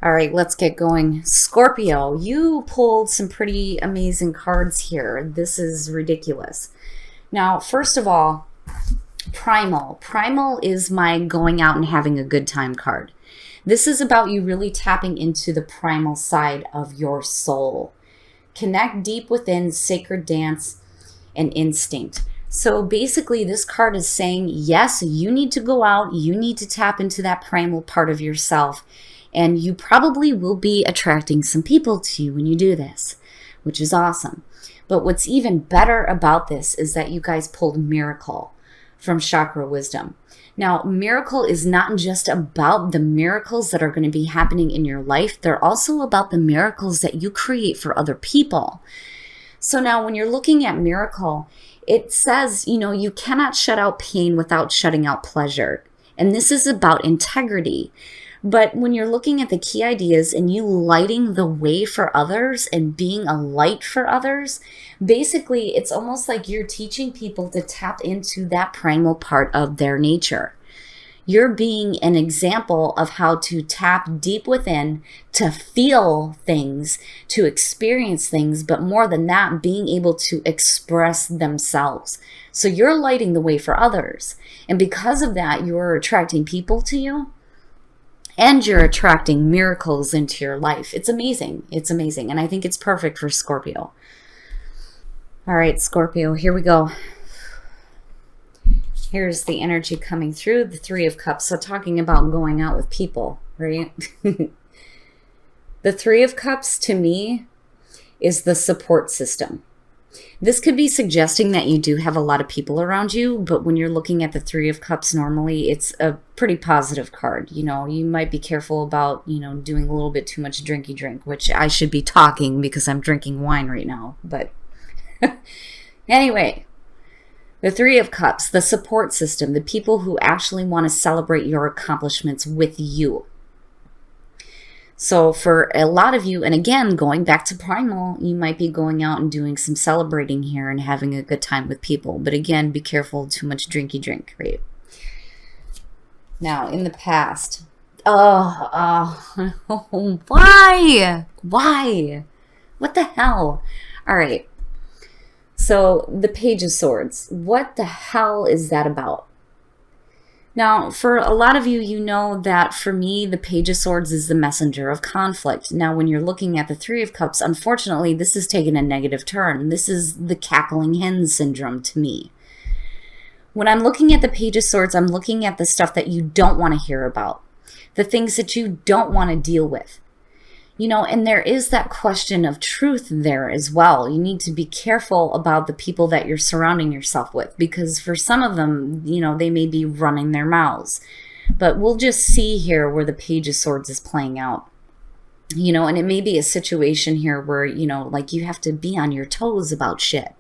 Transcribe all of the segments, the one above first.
All right, let's get going. Scorpio, you pulled some pretty amazing cards here. This is ridiculous. Now, first of all, Primal. Primal is my going out and having a good time card. This is about you really tapping into the primal side of your soul. Connect deep within sacred dance and instinct. So basically, this card is saying, yes, you need to go out, you need to tap into that primal part of yourself, and you probably will be attracting some people to you when you do this, which is awesome. But what's even better about this is that you guys pulled Miracle from Chakra Wisdom. Now, miracle is not just about the miracles that are going to be happening in your life. They're also about the miracles that you create for other people. So now when you're looking at miracle, it says, you cannot shut out pain without shutting out pleasure. And this is about integrity. But when you're looking at the key ideas and you lighting the way for others and being a light for others, basically it's almost like you're teaching people to tap into that primal part of their nature. You're being an example of how to tap deep within, to feel things, to experience things, but more than that, being able to express themselves. So you're lighting the way for others. And because of that, you're attracting people to you. And you're attracting miracles into your life. It's amazing. It's amazing. And I think it's perfect for Scorpio. All right, Scorpio, here we go. Here's the energy coming through, the Three of Cups. So talking about going out with people, right? The Three of Cups to me is the support system. This could be suggesting that you do have a lot of people around you, but when you're looking at the Three of Cups, normally it's a pretty positive card. You might be careful about, doing a little bit too much drinky drink, which I should be talking because I'm drinking wine right now. But anyway, the Three of Cups, the support system, the people who actually want to celebrate your accomplishments with you. So for a lot of you, and again, going back to primal, you might be going out and doing some celebrating here and having a good time with people. But again, be careful, too much drinky drink, right? Now, in the past, why? Why? What the hell? All right. So the Page of Swords, what the hell is that about? Now, for a lot of you, you know that for me, the Page of Swords is the messenger of conflict. Now, when you're looking at the Three of Cups, unfortunately, this has taken a negative turn. This is the cackling hen syndrome to me. When I'm looking at the Page of Swords, I'm looking at the stuff that you don't want to hear about, the things that you don't want to deal with. And there is that question of truth there as well. You need to be careful about the people that you're surrounding yourself with, because for some of them, they may be running their mouths. But we'll just see here where the Page of Swords is playing out. And it may be a situation here where, like you have to be on your toes about shit.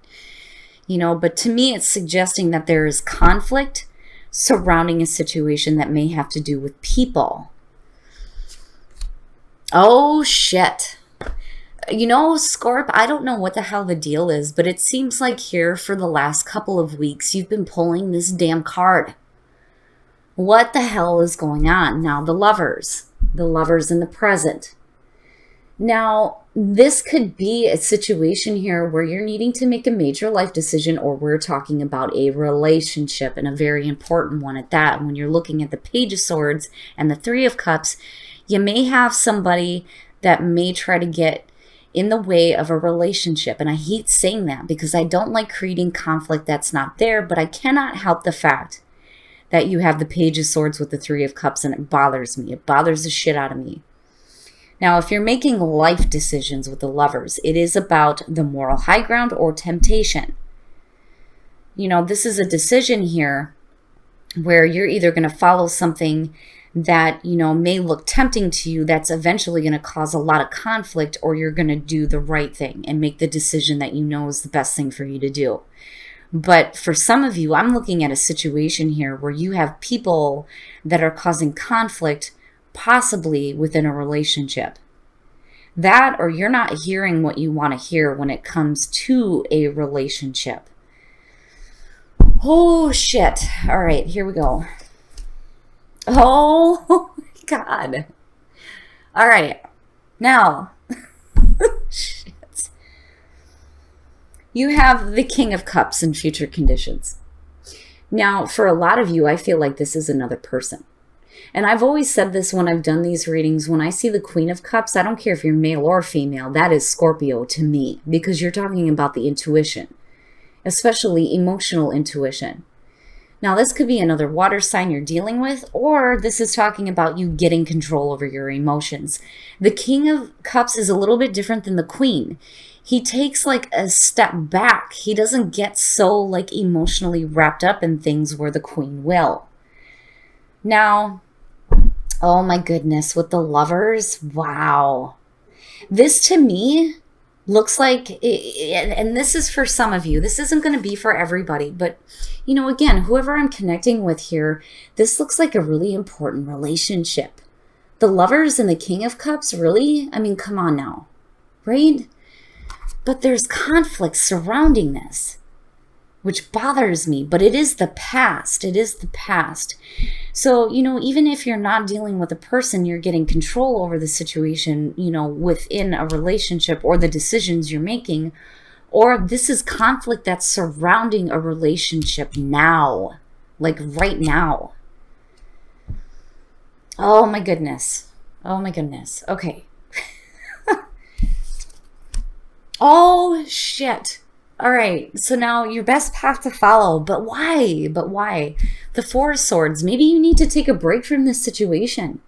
But to me, it's suggesting that there is conflict surrounding a situation that may have to do with people. Oh, shit. Scorp, I don't know what the hell the deal is, but it seems like here for the last couple of weeks, you've been pulling this damn card. What the hell is going on? Now, the lovers in the present. Now, this could be a situation here where you're needing to make a major life decision, or we're talking about a relationship, and a very important one at that. And when you're looking at the Page of Swords and the Three of Cups, you may have somebody that may try to get in the way of a relationship. And I hate saying that because I don't like creating conflict that's not there, but I cannot help the fact that you have the Page of Swords with the Three of Cups, and it bothers me. It bothers the shit out of me. Now, if you're making life decisions with the lovers, it is about the moral high ground or temptation. This is a decision here where you're either going to follow something that, may look tempting to you that's eventually going to cause a lot of conflict, or you're going to do the right thing and make the decision that is the best thing for you to do. But for some of you, I'm looking at a situation here where you have people that are causing conflict, possibly within a relationship. That, or you're not hearing what you want to hear when it comes to a relationship. Oh, shit. All right, here we go. Oh, my God. All right. Now, shit. You have the King of Cups in future conditions. Now, for a lot of you, I feel like this is another person. And I've always said this when I've done these readings. When I see the Queen of Cups, I don't care if you're male or female. That is Scorpio to me, because you're talking about the intuition, especially emotional intuition. Now, this could be another water sign you're dealing with, or this is talking about you getting control over your emotions. The King of Cups is a little bit different than the Queen. He takes like a step back. He doesn't get so like emotionally wrapped up in things where the Queen will. Now, oh my goodness, with the Lovers, wow. This to me looks like, and this is for some of you, this isn't going to be for everybody, but you know, again, whoever I'm connecting with here, this looks like a really important relationship. The Lovers and the King of Cups, really? I mean, come on now, right? But there's conflict surrounding this, which bothers me, but it is the past. It is the past. So, you know, even if you're not dealing with a person, you're getting control over the situation, you know, within a relationship or the decisions you're making, or this is conflict that's surrounding a relationship now, like right now. Oh my goodness. Oh my goodness. Okay. Oh shit. All right, so now your best path to follow, but why? But why? The Four of Swords. Maybe you need to take a break from this situation.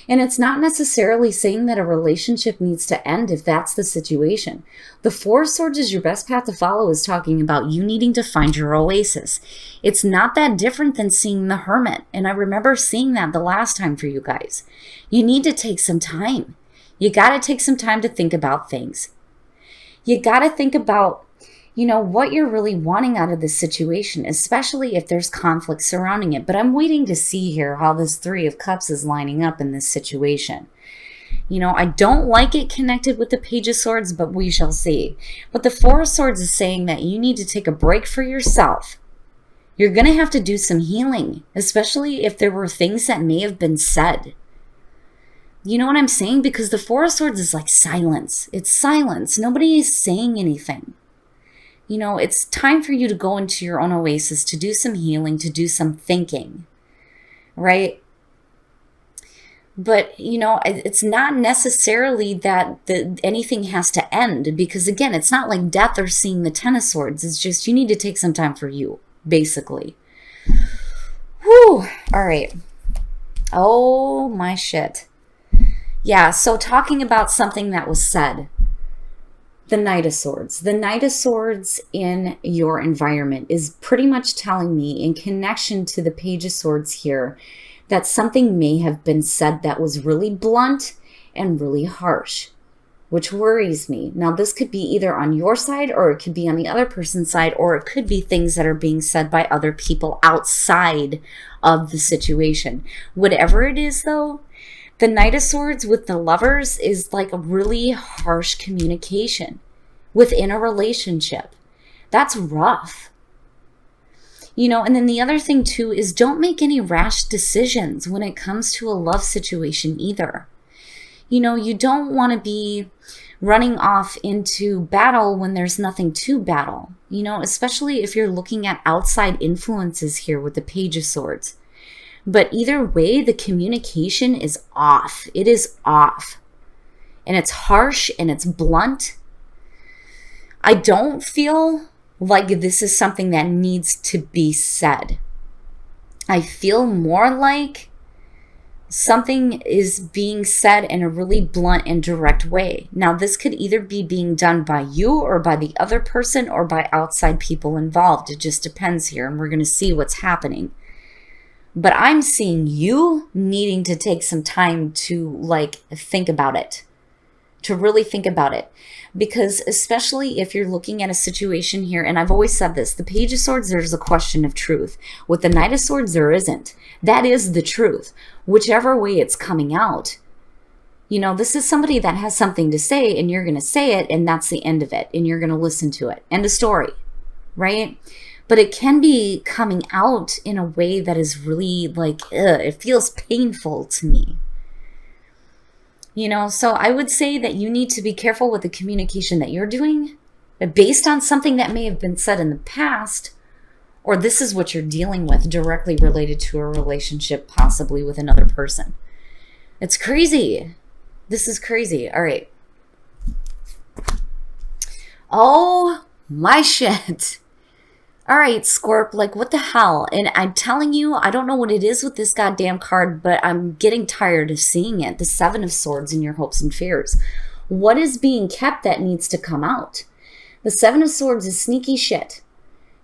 And it's not necessarily saying that a relationship needs to end if that's the situation. The Four of Swords is your best path to follow is talking about you needing to find your oasis. It's not that different than seeing the Hermit. And I remember seeing that the last time for you guys. You need to take some time. You got to take some time to think about things. You got to think about, you know, what you're really wanting out of this situation, especially if there's conflict surrounding it. But I'm waiting to see here how this Three of Cups is lining up in this situation. You know, I don't like it connected with the Page of Swords, but we shall see. But the Four of Swords is saying that you need to take a break for yourself. You're going to have to do some healing, especially if there were things that may have been said. You know what I'm saying? Because the Four of Swords is like silence. It's silence. Nobody is saying anything. You know, it's time for you to go into your own oasis, to do some healing, to do some thinking, right? But, you know, it's not necessarily that anything has to end, because, again, it's not like death or seeing the Ten of Swords. It's just you need to take some time for you, basically. Whew. All right. Oh, my shit. Yeah, so talking about something that was said. The Knight of Swords. The Knight of Swords in your environment is pretty much telling me, in connection to the Page of Swords here, that something may have been said that was really blunt and really harsh, which worries me. Now, this could be either on your side, or it could be on the other person's side, or it could be things that are being said by other people outside of the situation. Whatever it is, though, the Knight of Swords with the Lovers is like a really harsh communication within a relationship. That's rough. You know, and then the other thing too is don't make any rash decisions when it comes to a love situation either. You know, you don't want to be running off into battle when there's nothing to battle. You know, especially if you're looking at outside influences here with the Page of Swords. But either way, the communication is off. It is off. And it's harsh and it's blunt. I don't feel like this is something that needs to be said. I feel more like something is being said in a really blunt and direct way. Now, this could either be being done by you or by the other person or by outside people involved. It just depends here, and we're going to see what's happening. But I'm seeing you needing to take some time to like think about it, to really think about it. Because especially if you're looking at a situation here, and I've always said this, the Page of Swords, there's a question of truth. With the Knight of Swords, there isn't. That is the truth, whichever way it's coming out. You know, this is somebody that has something to say, and you're going to say it, and that's the end of it, and you're going to listen to it. End of story, right? But it can be coming out in a way that is really like, it feels painful to me. You know, so I would say that you need to be careful with the communication that you're doing based on something that may have been said in the past, or this is what you're dealing with directly related to a relationship, possibly with another person. It's crazy. This is crazy. All right. Oh my shit. All right, Scorp, like what the hell? And I'm telling you, I don't know what it is with this goddamn card, but I'm getting tired of seeing it. The Seven of Swords in your hopes and fears. What is being kept that needs to come out? The Seven of Swords is sneaky shit.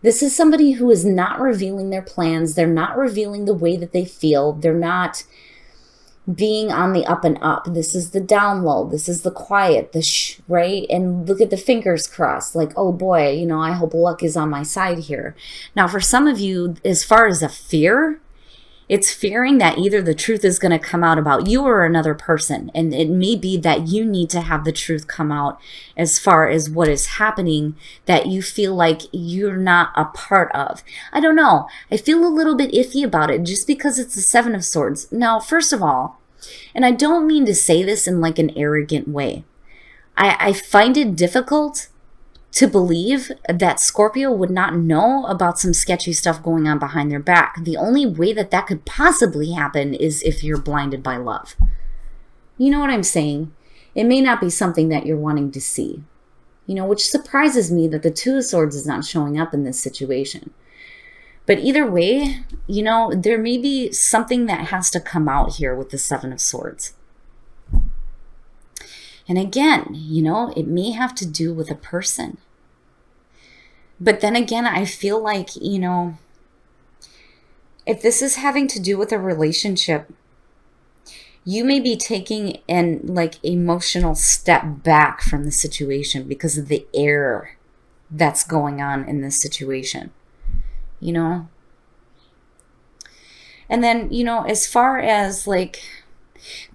This is somebody who is not revealing their plans. They're not revealing the way that they feel. They're not being on the up and up. This is the down low. This is the quiet, the shh, right? And look at the fingers crossed. Like, oh boy, you know, I hope luck is on my side here. Now, for some of you, as far as a fear, it's fearing that either the truth is going to come out about you or another person. And it may be that you need to have the truth come out as far as what is happening that you feel like you're not a part of. I don't know. I feel a little bit iffy about it just because it's the Seven of Swords. Now, first of all, and I don't mean to say this in like an arrogant way, I find it difficult to believe that Scorpio would not know about some sketchy stuff going on behind their back. The only way that that could possibly happen is if you're blinded by love. You know what I'm saying? It may not be something that you're wanting to see, you know, which surprises me that the Two of Swords is not showing up in this situation. But either way, you know, there may be something that has to come out here with the Seven of Swords. And again, you know, it may have to do with a person. But then again, I feel like, you know, if this is having to do with a relationship, you may be taking an like emotional step back from the situation because of the error that's going on in this situation. You know? And then, you know, as far as like,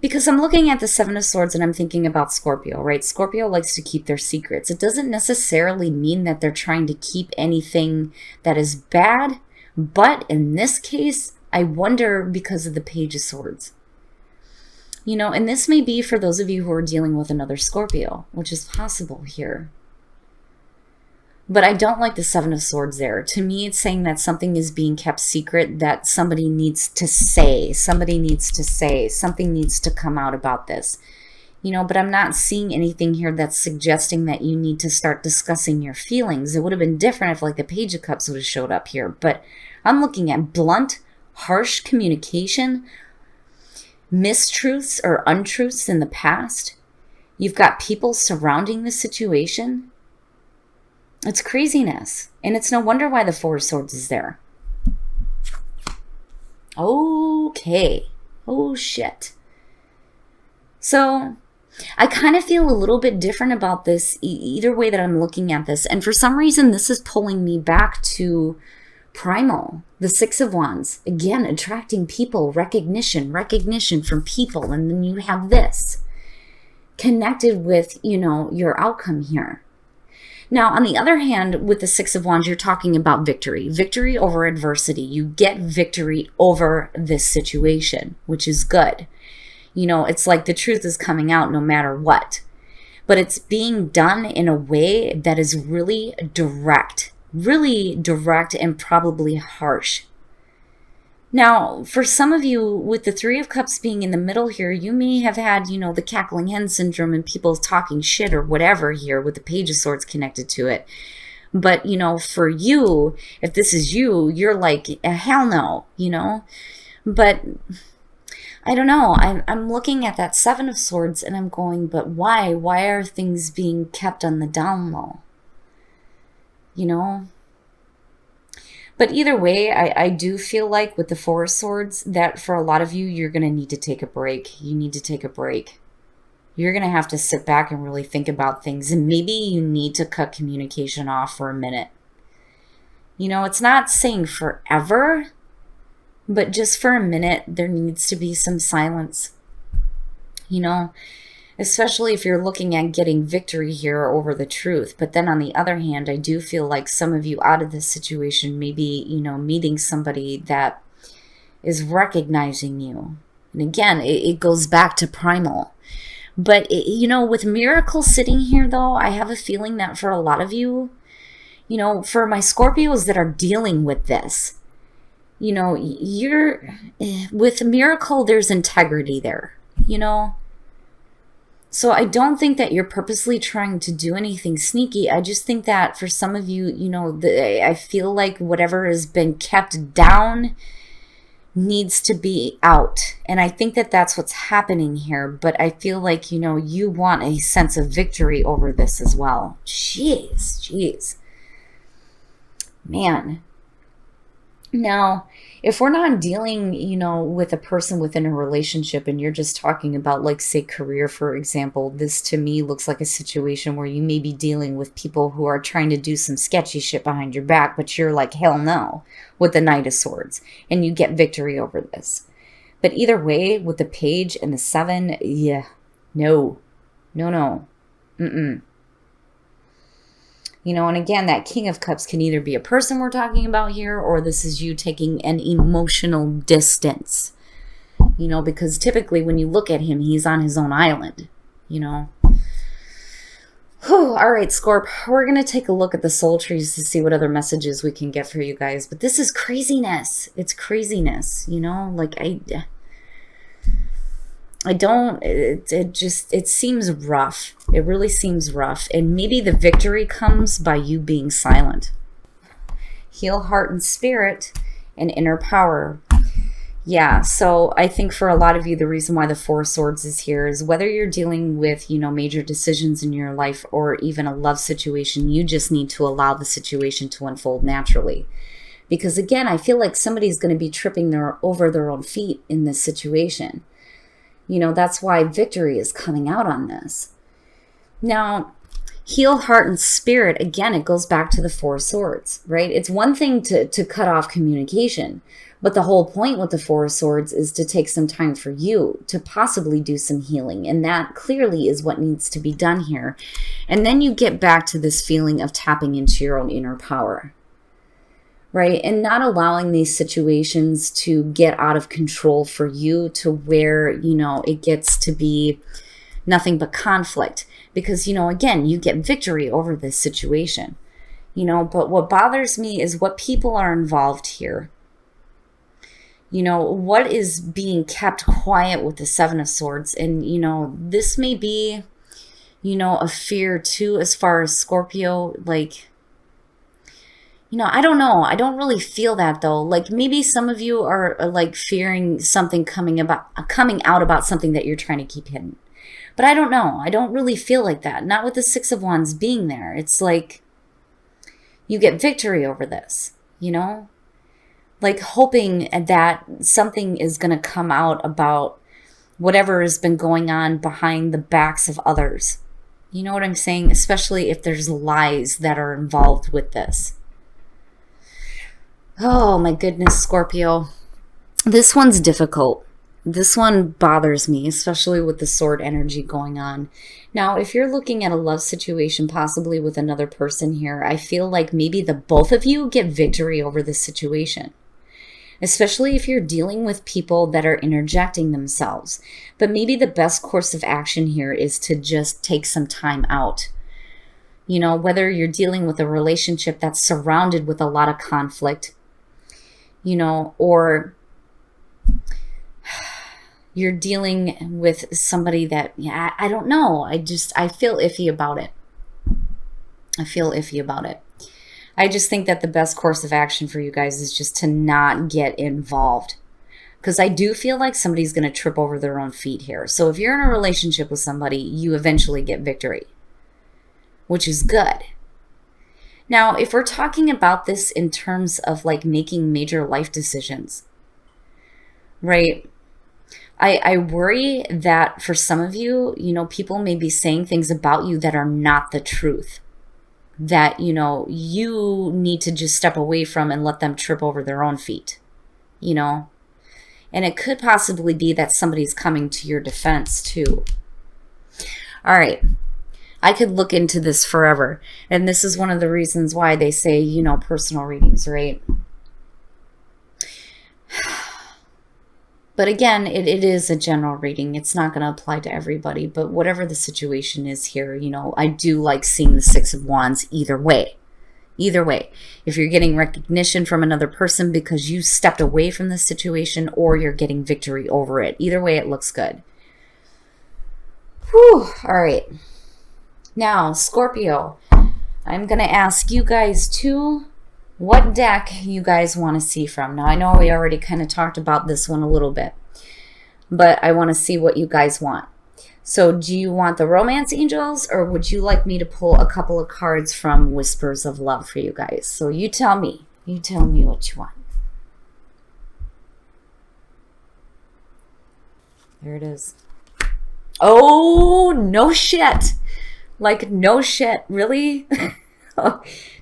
because I'm looking at the Seven of Swords and I'm thinking about Scorpio, right? Scorpio likes to keep their secrets. It doesn't necessarily mean that they're trying to keep anything that is bad, but in this case, I wonder because of the Page of Swords. You know, and this may be for those of you who are dealing with another Scorpio, which is possible here. But I don't like the Seven of Swords there. To me, it's saying that something is being kept secret, that somebody needs to say. Somebody needs to say. Something needs to come out about this. You know, but I'm not seeing anything here that's suggesting that you need to start discussing your feelings. It would have been different if, like, the Page of Cups would have showed up here. But I'm looking at blunt, harsh communication, mistruths or untruths in the past. You've got people surrounding the situation. It's craziness. And it's no wonder why the Four of Swords is there. Okay. Oh, shit. So, I kind of feel a little bit different about this either way that I'm looking at this. And for some reason, this is pulling me back to Primal, the Six of Wands. Again, attracting people, recognition from people. And then you have this connected with, you know, your outcome here. Now, on the other hand, with the Six of Wands, you're talking about victory. Victory over adversity. You get victory over this situation, which is good. You know, it's like the truth is coming out no matter what. But it's being done in a way that is really direct and probably harsh. Now, for some of you, with the Three of Cups being in the middle here, you may have had, you know, the cackling hen syndrome and people talking shit or whatever here with the Page of Swords connected to it. But, you know, for you, if this is you, you're like, hell no, you know. But I don't know. I'm looking at that Seven of Swords and I'm going, but why? Why are things being kept on the down low? You know? But either way, I do feel like with the Four of Swords that for a lot of you, you're going to need to take a break. You need to take a break. You're going to have to sit back and really think about things. And maybe you need to cut communication off for a minute. You know, it's not saying forever, but just for a minute, there needs to be some silence. You know, especially if you're looking at getting victory here over the truth. But then on the other hand, I do feel like some of you out of this situation, maybe, you know, meeting somebody that is recognizing you. And again, it goes back to primal. But, you know, with Miracle sitting here, though, I have a feeling that for a lot of you, you know, for my Scorpios that are dealing with this, you know, with Miracle, there's integrity there, you know. So I don't think that you're purposely trying to do anything sneaky. I just think that for some of you, you know, I feel like whatever has been kept down needs to be out. And I think that that's what's happening here. But I feel like, you know, you want a sense of victory over this as well. Jeez. Man. Now, if we're not dealing, you know, with a person within a relationship and you're just talking about, like, say, career, for example, this to me looks like a situation where you may be dealing with people who are trying to do some sketchy shit behind your back, but you're like, hell no, with the Knight of Swords, and you get victory over this. But either way, with the Page and the 7, yeah, no. You know, and again, that King of Cups can either be a person we're talking about here, or this is you taking an emotional distance. You know, because typically when you look at him, he's on his own island, you know. Whew, all right, Scorp, we're going to take a look at the soul trees to see what other messages we can get for you guys. But this is craziness. It's craziness, you know, like it seems rough. It really seems rough. And maybe the victory comes by you being silent. Heal heart and spirit and inner power. Yeah, so I think for a lot of you, the reason why the Four of Swords is here is whether you're dealing with, you know, major decisions in your life or even a love situation, you just need to allow the situation to unfold naturally. Because again, I feel like somebody's going to be tripping over their own feet in this situation. You know, that's why victory is coming out on this. Now, heal heart and spirit, again, it goes back to the Four of Swords, right? It's one thing to cut off communication, but the whole point with the Four of Swords is to take some time for you to possibly do some healing. And that clearly is what needs to be done here. And then you get back to this feeling of tapping into your own inner power. Right? And not allowing these situations to get out of control for you to where, you know, it gets to be nothing but conflict. Because, you know, again, you get victory over this situation. You know, but what bothers me is what people are involved here. You know, what is being kept quiet with the Seven of Swords. And, you know, this may be, you know, a fear too as far as Scorpio, like... You know, I don't know. I don't really feel that though. Like maybe some of you are like fearing something coming out about something that you're trying to keep hidden. But I don't know. I don't really feel like that. Not with the Six of Wands being there. It's like you get victory over this, you know? Like hoping that something is going to come out about whatever has been going on behind the backs of others. You know what I'm saying? Especially if there's lies that are involved with this. Oh my goodness, Scorpio. This one's difficult. This one bothers me, especially with the sword energy going on. Now, if you're looking at a love situation, possibly with another person here, I feel like maybe the both of you get victory over this situation. Especially if you're dealing with people that are interjecting themselves. But maybe the best course of action here is to just take some time out. You know, whether you're dealing with a relationship that's surrounded with a lot of conflict, you know, or you're dealing with somebody that, yeah, I don't know. I feel iffy about it. I just think that the best course of action for you guys is just to not get involved. Because I do feel like somebody's going to trip over their own feet here. So if you're in a relationship with somebody, you eventually get victory, which is good. Now, if we're talking about this in terms of like making major life decisions, right? I worry that for some of you, you know, people may be saying things about you that are not the truth. That, you know, you need to just step away from and let them trip over their own feet, you know? And it could possibly be that somebody's coming to your defense too. All right. I could look into this forever. And this is one of the reasons why they say, you know, personal readings, right? But again, it is a general reading. It's not going to apply to everybody. But whatever the situation is here, you know, I do like seeing the Six of Wands either way. Either way. If you're getting recognition from another person because you stepped away from the situation, or you're getting victory over it. Either way, it looks good. Whew. All right. Now, Scorpio, I'm going to ask you guys too, what deck you guys want to see from. Now, I know we already kind of talked about this one a little bit, but I want to see what you guys want. So do you want the Romance Angels, or would you like me to pull a couple of cards from Whispers of Love for you guys? So you tell me. You tell me what you want. There it is. Oh, no shit. Like, no shit. Really?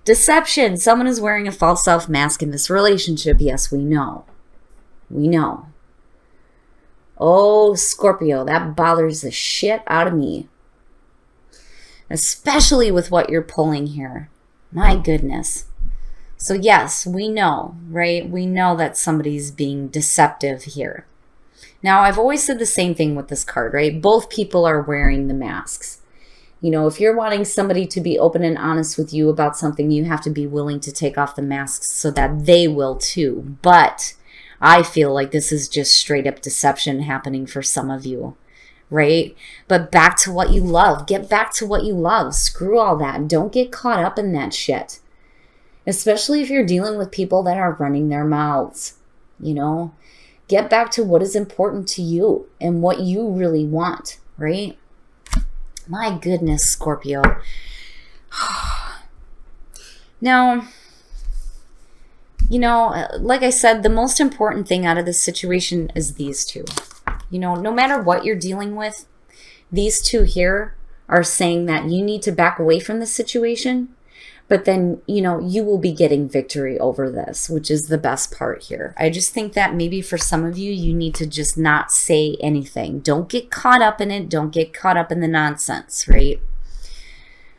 Deception. Someone is wearing a false self mask in this relationship. Yes, we know. We know. Oh, Scorpio, that bothers the shit out of me. Especially with what you're pulling here. My goodness. So yes, we know, right? We know that somebody's being deceptive here. Now, I've always said the same thing with this card, right? Both people are wearing the masks. You know, if you're wanting somebody to be open and honest with you about something, you have to be willing to take off the masks so that they will too. But I feel like this is just straight up deception happening for some of you, right? But back to what you love. Get back to what you love. Screw all that. Don't get caught up in that shit. Especially if you're dealing with people that are running their mouths, you know? Get back to what is important to you and what you really want, right? My goodness, Scorpio. Now, you know, like I said, the most important thing out of this situation is these two. You know, no matter what you're dealing with, these two here are saying that you need to back away from the situation, but then, you know, you will be getting victory over this, which is the best part here. I just think that maybe for some of you, you need to just not say anything. Don't get caught up in it. Don't get caught up in the nonsense, right?